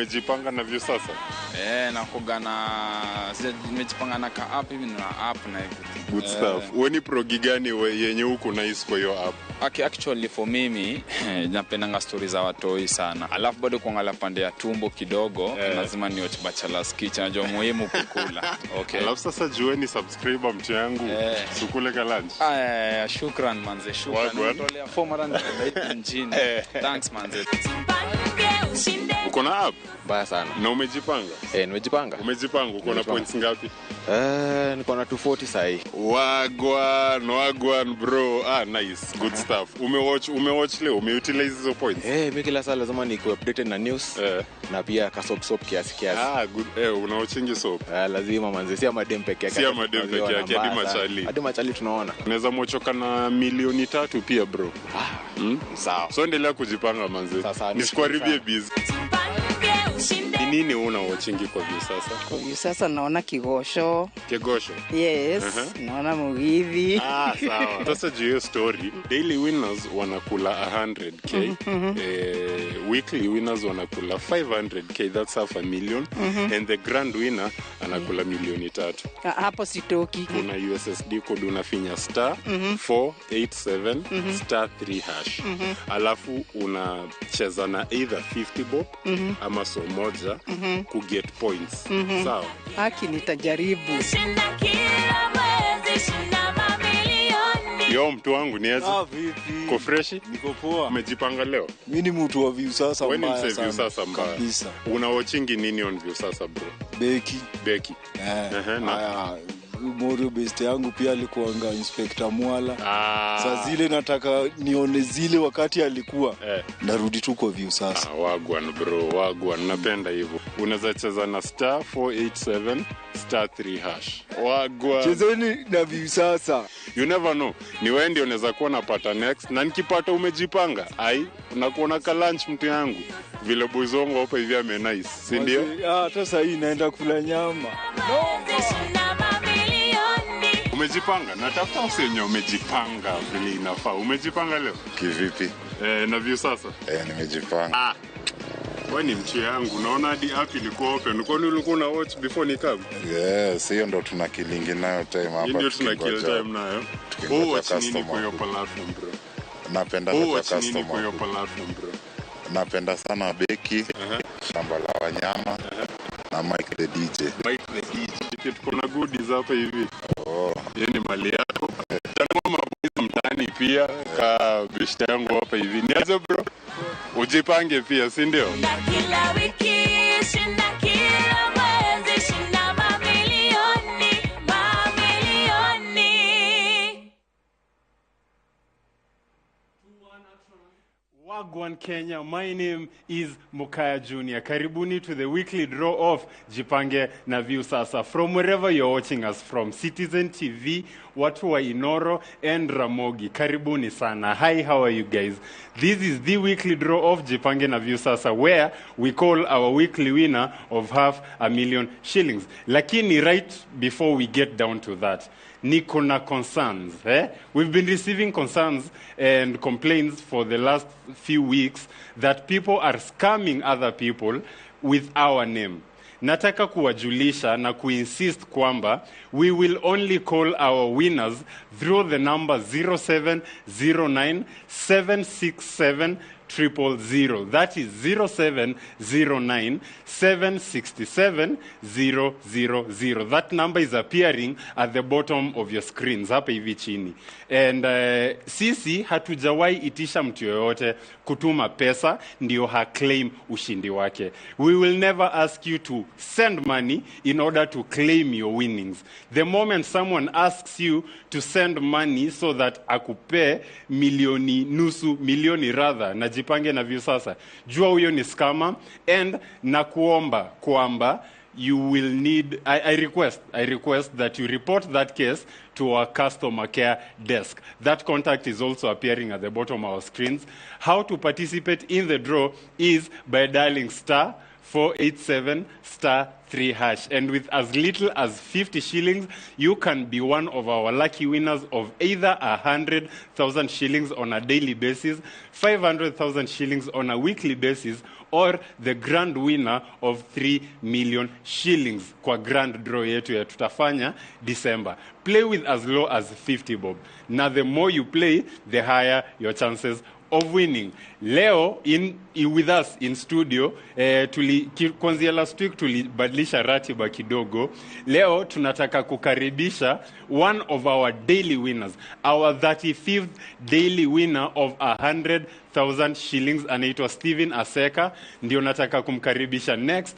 umejipanga na view sasa? Nimejipanga na ka app hivi na app na everything. Good stuff. Wewe progi gani yenye huko nice kwa hiyo app? Actually for mimi napenda stories za watoi sana. Alafu bado kuangalia pande ya tumbo kidogo, lazima ni watch Bachelor's Kitchen, najua muhimu kukula. Okay. Alafu sasa jueni subscriber mtu yangu, sukule ka lunch. Shukran manze, shukran. Natolea former and engine. Thanks manze. Uko na app? Baya sana. Na umejipanga? Nimejipanga. Umejipanga, uko na points ngapi? Niko na 240 sahi. Wagwan bro. Nice. Good stuff. Umewatch leo, umeutilize hizo points? Mimi kila saa lazima niko updated na news. Na pia ka soap kiasi. Good. Unawatchingi soap? Lazima manze, si madem peke yake. Si madem peke yake, hadi machali tunaona. Unaweza mochoka na milioni 3 pia bro. Sawa. So endelea kujipanga manze. Nisikuharibie busy. Nini unawatchingi kwa view sasa? Kwa view sasa naona Kigosho. Kigosho? Yes. Naona Mugithi. Sawa. Sasa hiyo story, daily winners wanakula 100k. Weekly winners wanakula 500k, that's half a million. And the grand winner anakula milioni 3. Hapo sitoki. Kuna USSD code unafinya *487 *3#. Alafu unacheza na either 50 bob ama so moja ku get points. Sawa? Haki nitajaribu. Yo mtu wangu ni aje? Vipi? Ko fresh? Niko poa. Umejipanga leo? Mimi ni mtu wa view sasa mbaya sana. Wewe ni view sasa mbaya. Kabisa. Unawatchingi nini on view sasa bro? Beki. Moro best yangu pia alikuanga Inspector Mwala. Sasa zile nataka nione zile wakati alikuwa. Narudi tu kwa view sasa. Wagwan bro, wagwan. Napenda hivyo. Unaweza cheza na *487 *3#. Wagwan. Chezeni na view sasa. You never know. Ni wewe ndio unaweza kuwa napata next na nikipata umejipanga. Unakuona ka lunch mtu yangu. Vile buzongo hapo hivi ame nice. Si ndio? Hata sasa hii naenda kula nyama. Umejipanga? Natafuta usenyo umejipanga vile inafaa. Umejipanga leo? Kivipi? Na view sasa? Nimejipanga. Wewe ni mchi yangu. Naona hadi app ilikuwa open. Kwani ulikuwa na watch before nikam? Yes, hiyo ndo tunakilingi nayo time hapa. Ndio tunakill time nayo. Watch nini kwa hiyo platform bro? Napenda customer kwa hiyo platform bro. Napenda sana Beki, Shamba la Wanyama na Mike the DJ. Tuko na goodies hapa hivi. Ni mali yako. Tangu maboys mtani pia ka beshte yangu hapa hivi. Niaje bro? Ujipange pia, si ndio? Kila wiki shinda kila mwezi shinda mamilioni. Wagwan Kenya, my name is Mukaya Jr. Karibuni to the weekly draw of Jipange na View Sasa. From wherever you're watching us from, Citizen TV, watu wa Inooro and Ramogi. Karibuni sana. Hi, how are you guys? This is the weekly draw of Jipange na View Sasa, where we call our weekly winner of $500,000 shillings. Lakini right before we get down to that, niko na concerns. We've been receiving concerns and complaints for the last few weeks that people are scamming other people with our name. Nataka kuwajulisha na kuinsist kwamba we will only call our winners through the number 0709 767 000. That is 0709 767 000. That number is appearing at the bottom of your screens hapa hivi chini. And sisi hatujawahi itisha mtu yoyote kutuma pesa ndio ha claim ushindi wake. We will never ask you to send money in order to claim your winnings. The moment someone asks you to send money so that akupe nusu milioni rather na Jipange na View Sasa, jua huyo ni scammer, and nakuomba kwamba you will need, I request that you report that case to our customer care desk. That contact is also appearing at the bottom of our screens. How to participate in the draw is by dialing 487 star 3 hash. And with as little as 50 shillings, you can be one of our lucky winners of either 100,000 shillings on a daily basis, 500,000 shillings on a weekly basis, or the grand winner of 3 million shillings kwa grand draw yetu ya tutafanya December. Play with as low as 50 bob. Now the more you play, the higher your chances of winning. Leo with us in studio kwanzia last week tulibadilisha ratiba kidogo. Leo tunataka kukaribisha one of our daily winners, our 35th daily winner of 100,000 shillings, anaitwa Steven Aseka. Ndio nataka kumkaribisha next.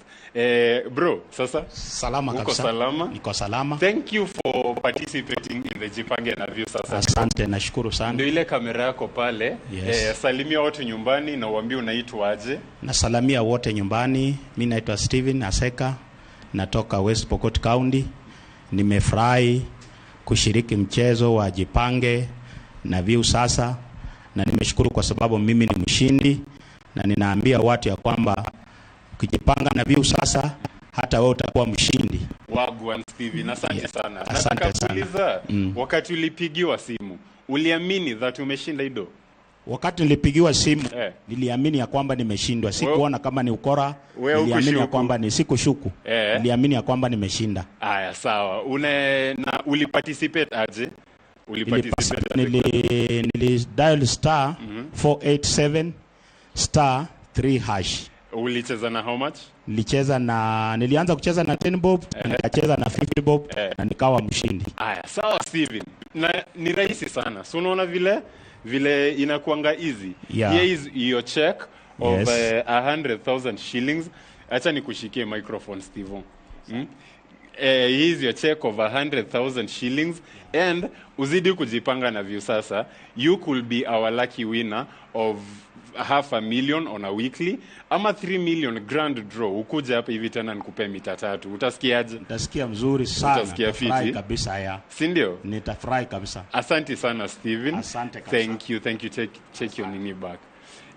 Bro, sasa salama uko kabisa. Salama? Niko salama. Thank you for participating in the Jipange na View sasa. Asante, nashukuru sana. Ndio ile kamera yako pale. Yes. Salimia watu nyumbani na uambie unaitwa aje. Nasalamia wote nyumbani. Mimi naitwa Steven Aseka, natoka West Pokot County. Nimefurahi kushiriki mchezo wa Jipange na View sasa, na nimeshukuru kwa sababu mimi ni mshindi, na ninaambia watu ya kwamba ukijipanga na View sasa hata wewe utakuwa mshindi. Wagwan Steven, asante sana. Asante sana. Wakati ulipigiwa simu, uliamini that umeshinda ido? Wakati nilipigiwa simu, niliamini ya kwamba nimeshindwa. Sikuona kama ni ukora, niliamini ya kwamba ni sikushuku. Niliamini ya kwamba nimeshinda. Aya, sawa. Uliparticipate aje? Nili dial star 487 star 3 hash. Ulicheza na how much? Nilianza kucheza na 10 bob, nikacheza na 50 bob, na nikawa mshindi. Aya, sawa Steven. Na ni rahisi sana. So unaona vile inakuanga easy. Yeah. Here is your check of 100,000 shillings. Acha nikushikie microphone Steven. Here is your check of 100,000 shillings, and uzidi kujipanga na View sasa, you could be our lucky winner of 500,000 on a weekly ama 3 million grand draw. Ukuja hapa hivi tena nikupe mita 3. Utasikiaje? Utasikia mzuri sana. Utasikia fiti kabisa ya. Si ndio? Nitafurahi kabisa. Asante sana Steven. Asante kabisa. Thank you. Take your nini back.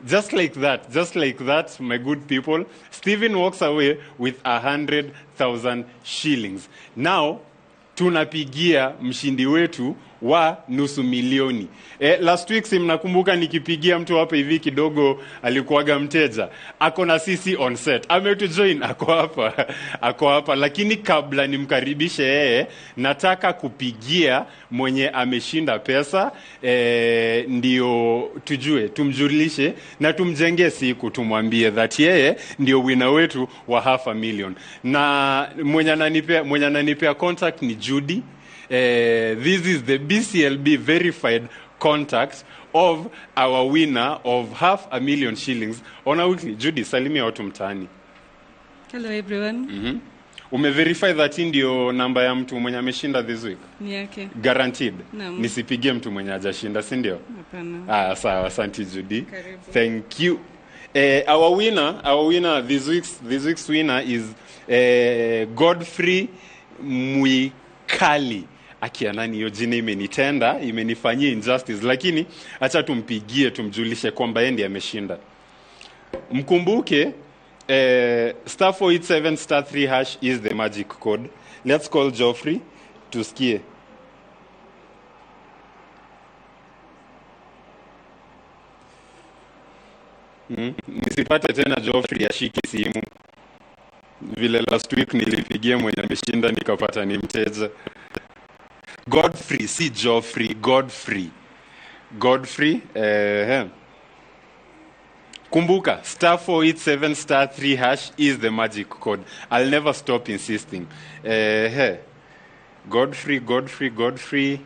Just like that, my good people, Steven walks away with 100,000 shillings. Now, tunapigia mshindi wetu wa nusu milioni. Last week mnakumbuka nikipigia mtu hapa hivi kidogo alikuwaga mteja. Ako na sisi on set. Ametujoin, ako hapa. Lakini kabla nimkaribishe yeye, nataka kupigia mwenye ameshinda pesa, ndio tujue, tumjulishe na tumjenge siku, tumwambie that yeye ndio winner wetu wa 500,000. Na mwenye ananipea contact ni Judy. This is the BCLB verified contact of our winner of 500,000 shillings on a weekly. Judy, salimia watu mtaani. Hello everyone. Umeverify that ndio namba ya mtu mwenye ameshinda this week? Ni yake. Guaranteed. Naam. Nisipigie mtu mwenye hajashinda, si ndio? Hapana. Sawa, asante Judy. Karibu. Thank you. Our winner this week's winner is Godfrey Mwikali. Akia nani hiyo jina imenitenda, imenifanyia injustice, lakini acha tumpigie tumjulishe kwamba yeye ndiye ameshinda. Mkumbuke star 487 star 3 hash is the magic code. Let's call Geoffrey tusikie. Nisipate tena Geoffrey ashiki simu. Vile last week nilipigia mwenye ameshinda nikapata ni mteja. Godfrey, si Geoffrey, Godfrey. Kumbuka, star 487 star 3 hash is the magic code. I'll never stop insisting. Godfrey.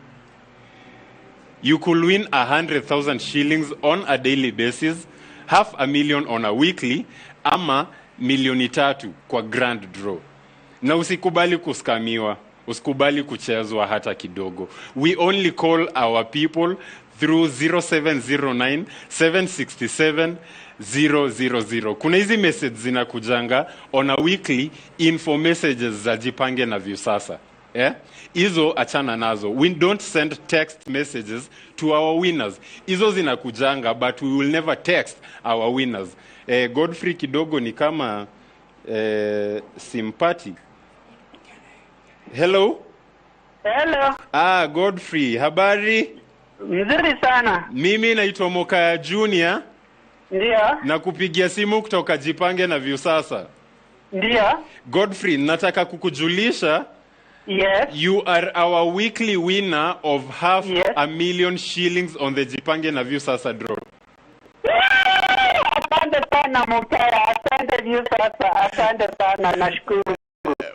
You could win 100,000 shillings on a daily basis, 500,000 on a weekly, ama 3 kwa grand draw. Na usikubali kuskamiwa. Usikubali kuchezwa hata kidogo. We only call our people through 0709 767 000. Kuna hizi message zinakujanga on a weekly, info messages za Jipange na View sasa. Hizo achana nazo. We don't send text messages to our winners. Hizo zinakujanga, but we will never text our winners. Godfrey kidogo ni kama Simpati. Hello? Hello. Godfrey, habari? Mzuri sana. Mimi naitwa Mokaya Junior. Ndio. Na kupigia simu kutoka Jipange na Viusasa. Ndio. Godfrey, nataka kukujulisha. Yes. You are our weekly winner of half a million shillings on the Jipange na Viusasa draw. Asante sana Mokaya, asante Viusasa, asante sana, nashukuru.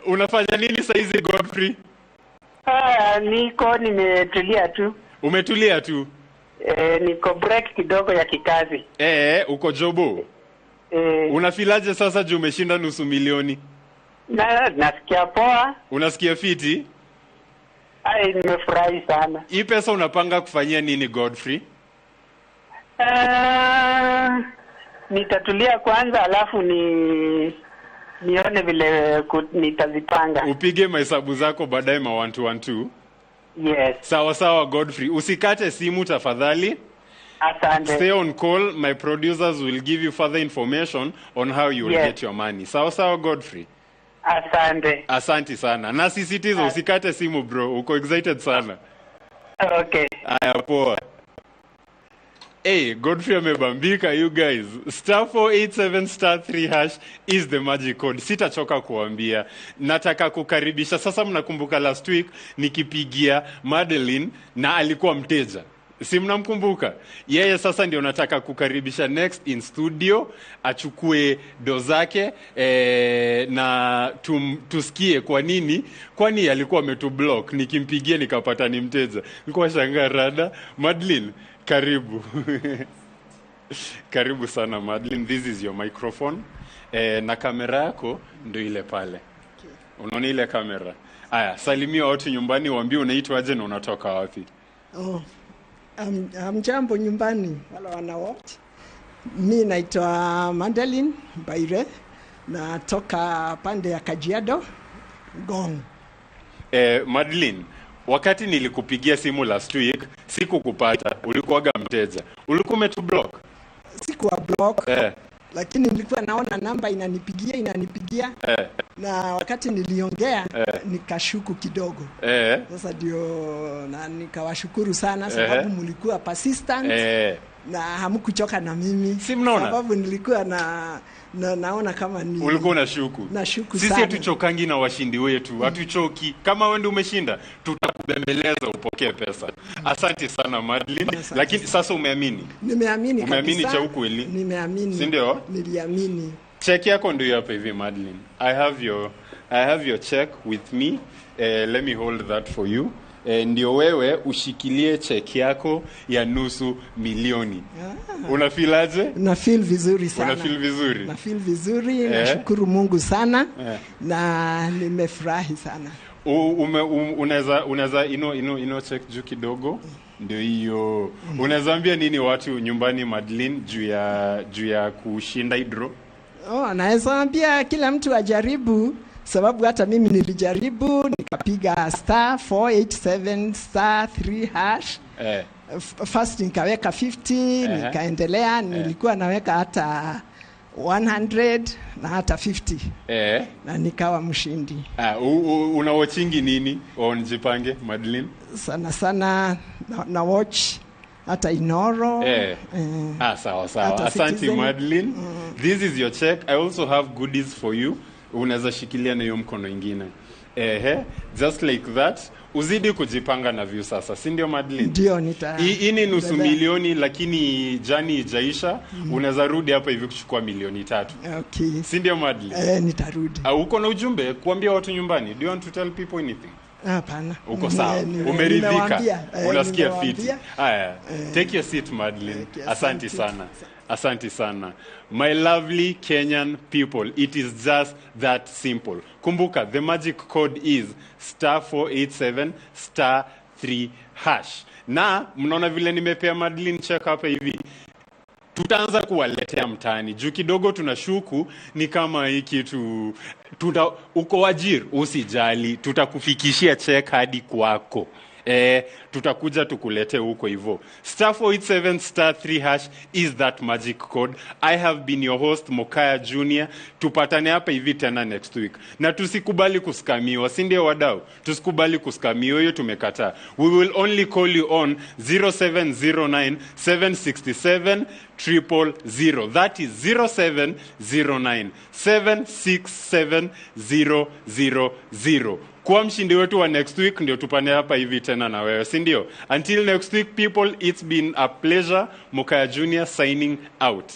Unafanya nini saizi Godfrey? Niko nimetulia tu. Umetulia tu? Niko break kidogo ya kikazi. Uko jobo? Unafilaje sasa juu umeshinda nusu milioni? Nasikia poa. Unasikia fiti? Nimefurahi sana. Hii pesa unapanga kufanyia nini Godfrey? Nitatulia kwanza alafu nione vile nitazipanga. Upige mahesabu zako baadaye 1-2-1-2. Yes. Sawa Godfrey. Usikate simu tafadhali. Asante. Stay on call. My producers will give you further information on how you will get your money. Sawa Godfrey. Asante. Asante sana. Na sisitiza usikate simu bro. Uko excited sana. Okay. Aya poa. Godfrey amebambika you guys. *487*3# is the magic code. Sitachoka kuambia. Nataka kukaribisha. Sasa mnakumbuka last week nikipigia Madeline na alikuwa mteja. Si mnamkumbuka? Yeye sasa ndio nataka kukaribisha next in studio, achukue do zake na tusikie kwa nini, kwani alikuwa ametublock, nikimpigia nikapata ni mteja. Nilikuwa shangaa rada. Madeline, karibu. Karibu sana Madeline, this is your microphone. Na kamera yako ndio ile pale. Unaona ile kamera? Aya, salimia watu nyumbani, waambie unaitwa aje na unatoka wapi. Jambo nyumbani wala wanawatch. Mimi naitwa Madeline Baire, natoka pande ya Kajiado Gong. Madeline, wakati nilikupigia simu last week sikukupata, ulikuwaga mteja. Ulikuwa umetublock? Sikuwa block. Lakini nilikuwa naona namba inanipigia. Na wakati niliongea nikashuku kidogo. Sasa ndio na nikawashukuru sana sababu mlikuwa persistent na hamkuchoka na mimi. Si mnaona? Sababu nilikuwa naona kama ni ulikuwa unashuku. Nashuku sisi hatuchokangi na washindi wetu. Hatuchoki. Kama wewe ndio umeshinda, tutakubembeleza upokee pesa. Asante sana Madeline. Lakini sasa umeamini? Nimeamini kabisa. Umeamini cha ukweli? Nimeamini. Si ndio? Niliamini. Check yako ndio hapa hivi Madeline. I have your check with me. Let me hold that for you. Ndio wewe ushikilie check yako ya nusu milioni. Unafilaje? Na feel vizuri sana. Unafeel vizuri? Na feel vizuri. Nashukuru Mungu sana. Na nimefurahi sana. Unaweza ino check juu kidogo. Ndio hiyo. Unaweza ambia nini watu nyumbani Madeline juu ya kushinda hidro? Naweza ambia kila mtu ajaribu, sababu hata mimi nilijaribu nikapiga *487*3#. First nikaweka 50, nikaendelea, nilikuwa naweka hata 100 na hata 50. Na nikawa mshindi. Unawatchingi nini on Jipange Madeline? Sana na watch hata Inooro. Sawa. Asante Madeline. This is your check. I also have goodies for you. Unaweza shikilia na hiyo mkono ingine. Just like that. Uzidi kujipanga na Viusasa, si ndio Madeline? Ndio hii ni nusu milioni lakini jani ijaisha. Unaweza rudi hapa hivi kuchukua 3 milioni. Okay. Si ndio Madeline? Nitarudi. Uko na ujumbe kuambia watu nyumbani? Do you want to tell people anything? Hapana. Uko sawa? Umeridhika? Unasikia fiti? Haya. Take your seat Madeline. Asante sana. Asante sana. My lovely Kenyan people, it is just that simple. Kumbuka, the magic code is *487*3#. Na mnaona vile nimepea Madeline check hapa hivi. Tutaanza kuwaletea mtaani. Juu kidogo tunashuku ni kama hii kitu uko wajir, usijali, tutakufikishia check hadi kwako. tutakuja tukulete huko hivyo. *487 *3# is that magic code. I have been your host Mokaya Junior. Tupatane hapa hivi tena next week. Na tusikubali kuskamiwa, si ndio wadau? Tusikubali kuskamiwa, hiyo tumekataa. We will only call you on 0709 767 000. That is 0709 767 000. Kwa mshindi wetu wa next week ndio tupane hapa hivi tena na wewe, si ndio? Until next week people, it's been a pleasure. Mokaya Junior signing out.